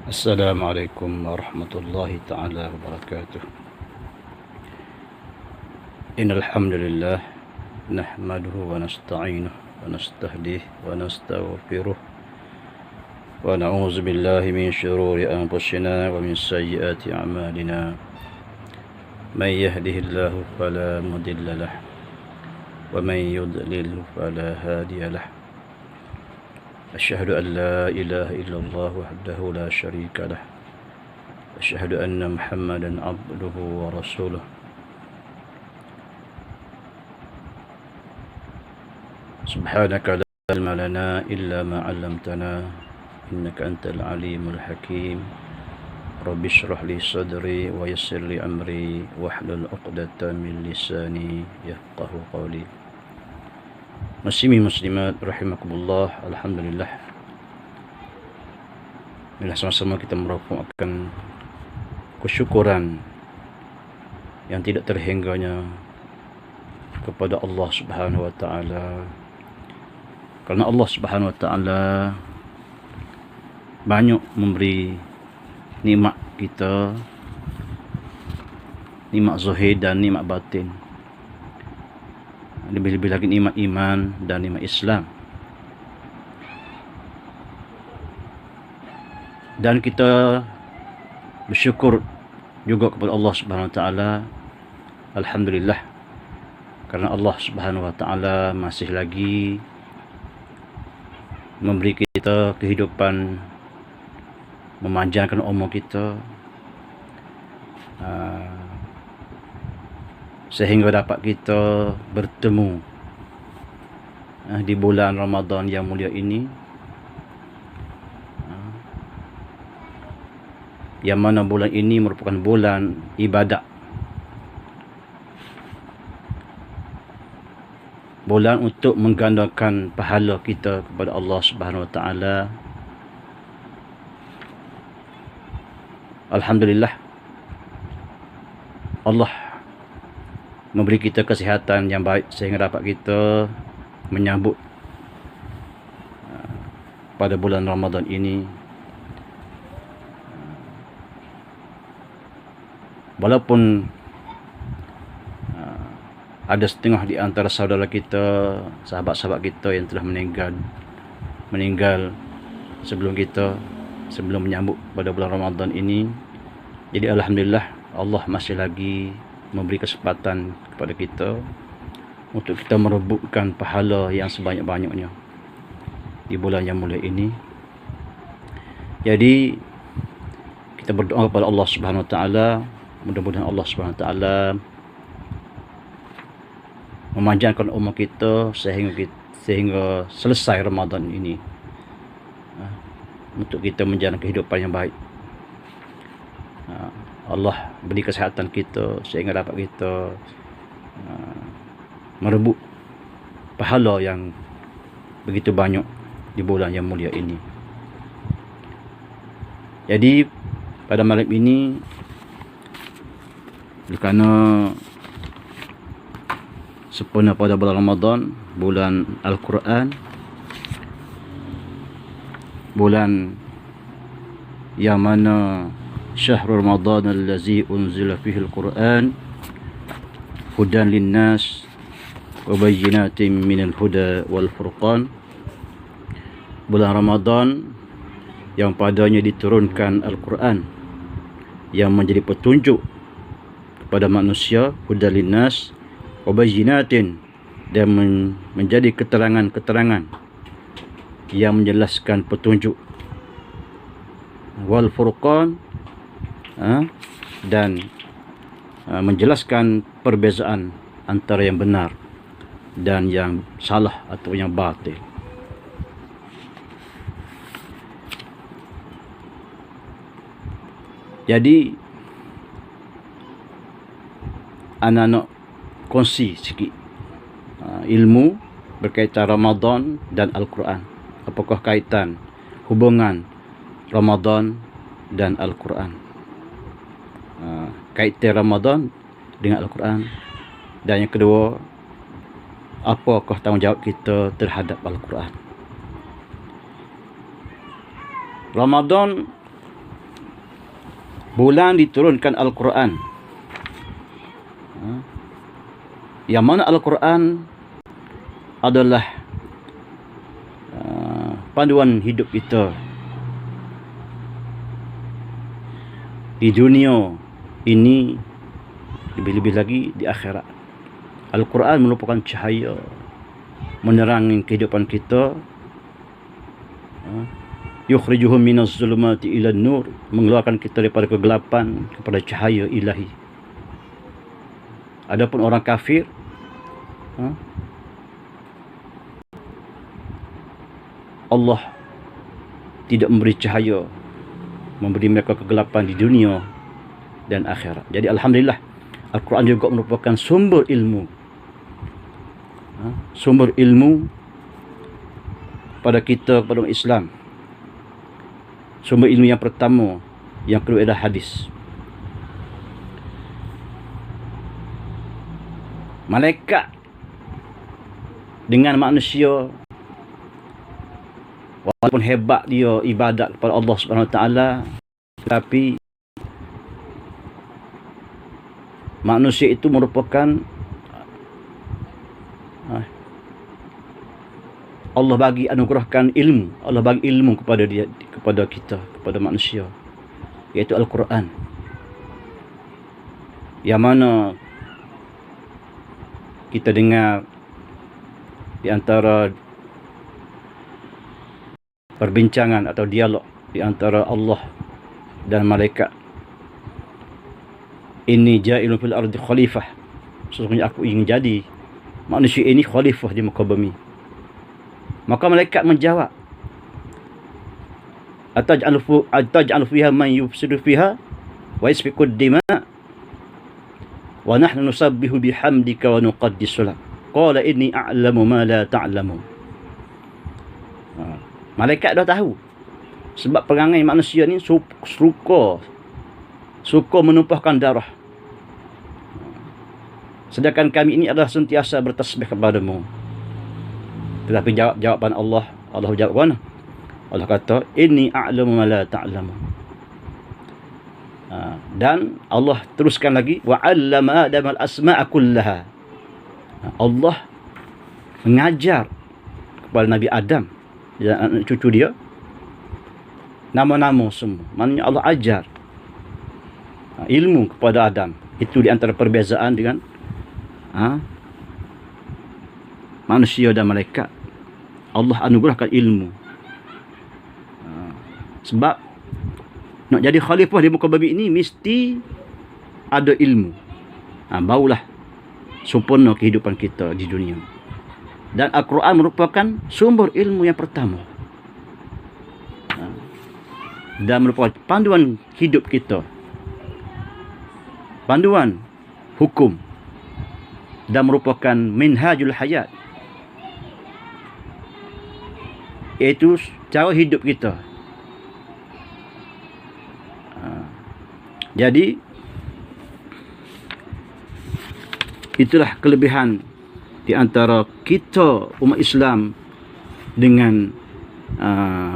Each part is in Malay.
السلام عليكم ورحمة الله تعالى وبركاته. إن الحمد لله نحمده ونستعينه ونستهديه ونستغفره ونعوذ بالله من شرور أنفسنا ومن سيئات أعمالنا. من يهده الله فلا مضل له ومن يضلل فلا هادي له. أشهد أن لا إله إلا الله وحده لا شريك له. أشهد أن محمدا عبده ورسوله. سبحانك لا علم لنا إلا ما علمتنا إنك أنت العليم الحكيم. رب اشرح لي صدري ويسر لي أمري واحلل عقدة من لساني يفقه قولي. Muslimin muslimat rahimakumullah, alhamdulillah. Bila sama-sama kita merakamkan kesyukuran yang tidak terhingganya kepada Allah Subhanahu wa taala. Karena Allah Subhanahu wa taala banyak memberi nikmat kita, nikmat zahir dan nikmat batin. Lebih-lebih lagi nikmat iman dan nikmat Islam. Dan kita bersyukur juga kepada Allah Subhanahu wa taala. Alhamdulillah, karena Allah Subhanahu wa taala masih lagi memberi kita kehidupan, memanjangkan umur kita, sehingga dapat kita bertemu di bulan Ramadan yang mulia ini, yang mana bulan ini merupakan bulan ibadat, bulan untuk menggandakan pahala kita kepada Allah Subhanahu wa taala. Alhamdulillah, Allah memberi kita kesihatan yang baik sehingga dapat kita menyambut pada bulan Ramadan ini. Walaupun ada setengah di antara saudara kita, sahabat-sahabat kita yang telah meninggal sebelum menyambut pada bulan Ramadan ini. Jadi alhamdulillah, Allah masih lagi memberi kesempatan kepada kita untuk kita merebutkan pahala yang sebanyak-banyaknya di bulan yang mulia ini. Jadi kita berdoa kepada Allah Subhanahu wa taala, mudah-mudahan Allah Subhanahu wa taala memanjangkan umur kita sehingga selesai Ramadan ini, untuk kita menjalani kehidupan yang baik. Allah beri kesehatan kita sehingga dapat kita merebut pahala yang begitu banyak di bulan yang mulia ini. Jadi pada malam ini, kerana sempurna pada bulan Ramadan, bulan Al-Quran, bulan yang mana syahrul Ramadan allazi unzila fihi al-Quran hudan linnas wa bayyinatin minal huda wal furqan. Bulan Ramadan yang padanya diturunkan Al-Quran yang menjadi petunjuk kepada manusia, hudan linnas wa bayyinatin, dan menjadi keterangan-keterangan yang menjelaskan petunjuk, wal furqan, dan menjelaskan perbezaan antara yang benar dan yang salah atau yang batil. Jadi anak-anak kongsi sikit ilmu berkaitan Ramadan dan Al-Quran. Apakah kaitan hubungan Ramadan dan Al-Quran? Kaitan Ramadan dengan Al-Quran. Dan yang kedua, apakah tanggungjawab kita terhadap Al-Quran? Ramadan bulan diturunkan Al-Quran. Yang mana Al-Quran adalah panduan hidup kita di dunia ini, lebih-lebih lagi di akhirat. Al-Quran merupakan cahaya menerangi kehidupan kita. Yukhrijuhum minaz zulumati ila nur, mengeluarkan kita daripada kegelapan kepada cahaya ilahi. Adapun orang kafir, Allah tidak memberi cahaya, memberi mereka kegelapan di dunia dan akhirat. Jadi alhamdulillah, Al-Quran juga merupakan sumber ilmu. Sumber ilmu pada kita, pada umat Islam. Sumber ilmu yang pertama, yang kedua adalah hadis. Malaikat dengan manusia, walaupun hebat dia ibadat kepada Allah Subhanahu Wa Taala, tetapi manusia itu merupakan Allah bagi anugerahkan ilmu. Allah bagi ilmu kepada dia, kepada kita, kepada manusia, iaitu Al-Quran. Yang mana kita dengar di antara perbincangan atau dialog di antara Allah dan malaikat, inni ja'ilun fil ardi khalifah, sesungguhnya aku ingin jadi manusia ini khalifah di muka bumi. Maka malaikat menjawab, ataj'alu fiha man yufsidu fiha wa yasfiku ad-dima wa nahnu nusabbihu bihamdika wa nuqaddisu lak, qala inni a'lamu ma la ta'lamun. Malaikat dah tahu sebab perangai manusia ni suka menumpahkan darah, sedangkan kami ini adalah sentiasa bertasbih kepadamu. Tetapi jawaban Allah jawab mana? Allah kata, inni a'lamu ma la ta'lamun. Dan Allah teruskan lagi, wa 'allama Adam al-asma'a kullaha. Allah mengajar kepada Nabi Adam dan anak cucu dia nama-nama semua. Maknanya Allah ajar ilmu kepada Adam. Itu di antara perbezaan dengan manusia dan malaikat. Allah anugerahkan ilmu. Sebab nak jadi khalifah di muka bumi ini mesti ada ilmu. Barulah sempurna kehidupan kita di dunia. Dan Al-Quran merupakan sumber ilmu yang pertama. Dan merupakan panduan hidup kita. Panduan hukum. Dan merupakan minhajul hayat, iaitu cara hidup kita. Jadi itulah kelebihan di antara kita umat Islam dengan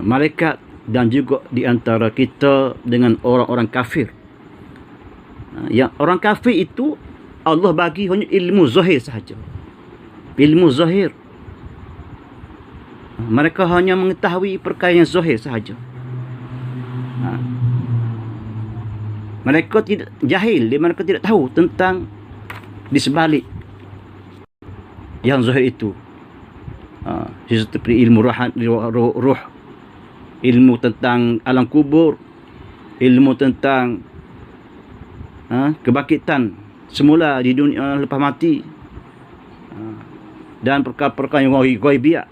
malaikat, dan juga di antara kita dengan orang-orang kafir. Yang orang kafir itu Allah bagi hanya ilmu zahir sahaja. Ilmu zahir. Mereka hanya mengetahui perkara yang zahir sahaja. Mereka tidak jahil, mereka tidak tahu tentang di sebalik yang zahir itu. Seperti ilmu ruh, ilmu tentang alam kubur, ilmu tentang kebangkitan semula di dunia lepas mati, dan perkara-perkara yang ghaibiyah.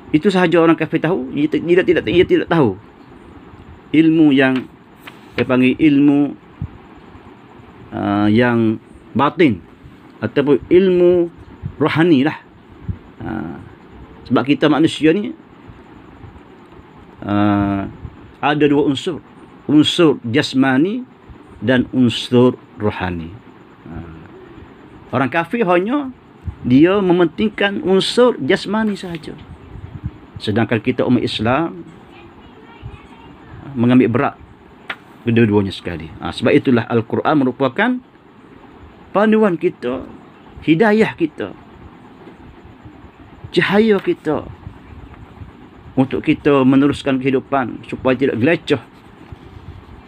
Itu sahaja orang kafir tahu. Ia tidak tahu ilmu yang dia panggil ilmu yang batin ataupun ilmu rohani lah. Sebab kita manusia ni ada dua unsur, unsur jasmani dan unsur rohani. Orang kafir hanya dia mementingkan unsur jasmani sahaja. Sedangkan kita umat Islam mengambil berat kedua-duanya sekali. Sebab itulah Al-Quran merupakan panduan kita, hidayah kita, cahaya kita untuk kita meneruskan kehidupan supaya tidak gelecah,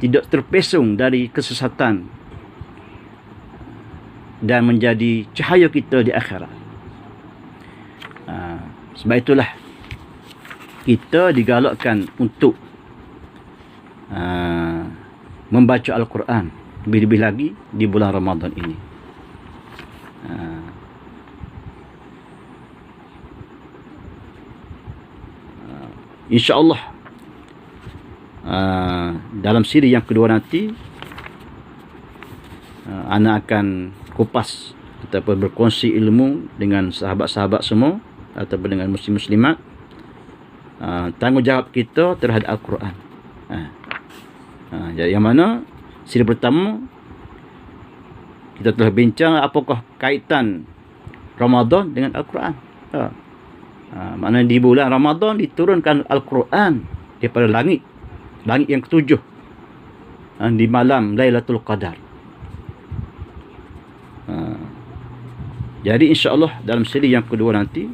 tidak terpesong dari kesesatan dan menjadi cahaya kita di akhirat. Sebab itulah kita digalakkan untuk membaca Al-Quran, lebih-lebih lagi di bulan Ramadan ini. InsyaAllah dalam siri yang kedua nanti ana akan kupas ataupun berkongsi ilmu dengan sahabat-sahabat semua ataupun dengan muslim-muslimat tanggungjawab kita terhadap Al-Quran. Jadi yang mana siri pertama kita telah bincang apakah kaitan Ramadan dengan Al-Quran. Maknanya di bulan Ramadan diturunkan Al-Quran daripada langit yang ketujuh di malam Lailatul Qadar. Jadi insyaAllah dalam siri yang kedua nanti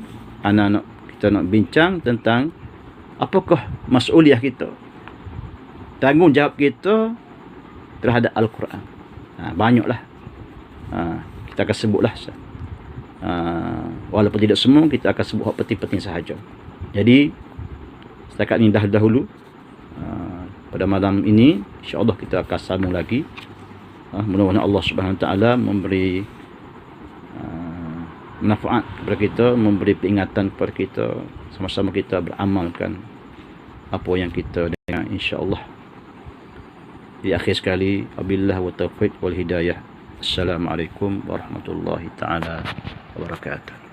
kita nak bincang tentang apakah mas'uliyah kita, tanggungjawab kita terhadap Al-Quran. Banyaklah kita akan sebutlah. Walaupun tidak semua, kita akan sebut hak penting-penting sahaja. Jadi setakat ini dahulu pada malam ini insya-Allah kita akan sambung lagi. Mudah-mudahan Allah Subhanahu Wa Taala memberi manfaat kepada kita, memberi peringatan kepada kita, sama-sama kita beramalkan apa yang kita dengar insya-Allah. Di akhir sekali, wabillahi wa taufiq wal hidayah. Assalamualaikum warahmatullahi taala wabarakatuh.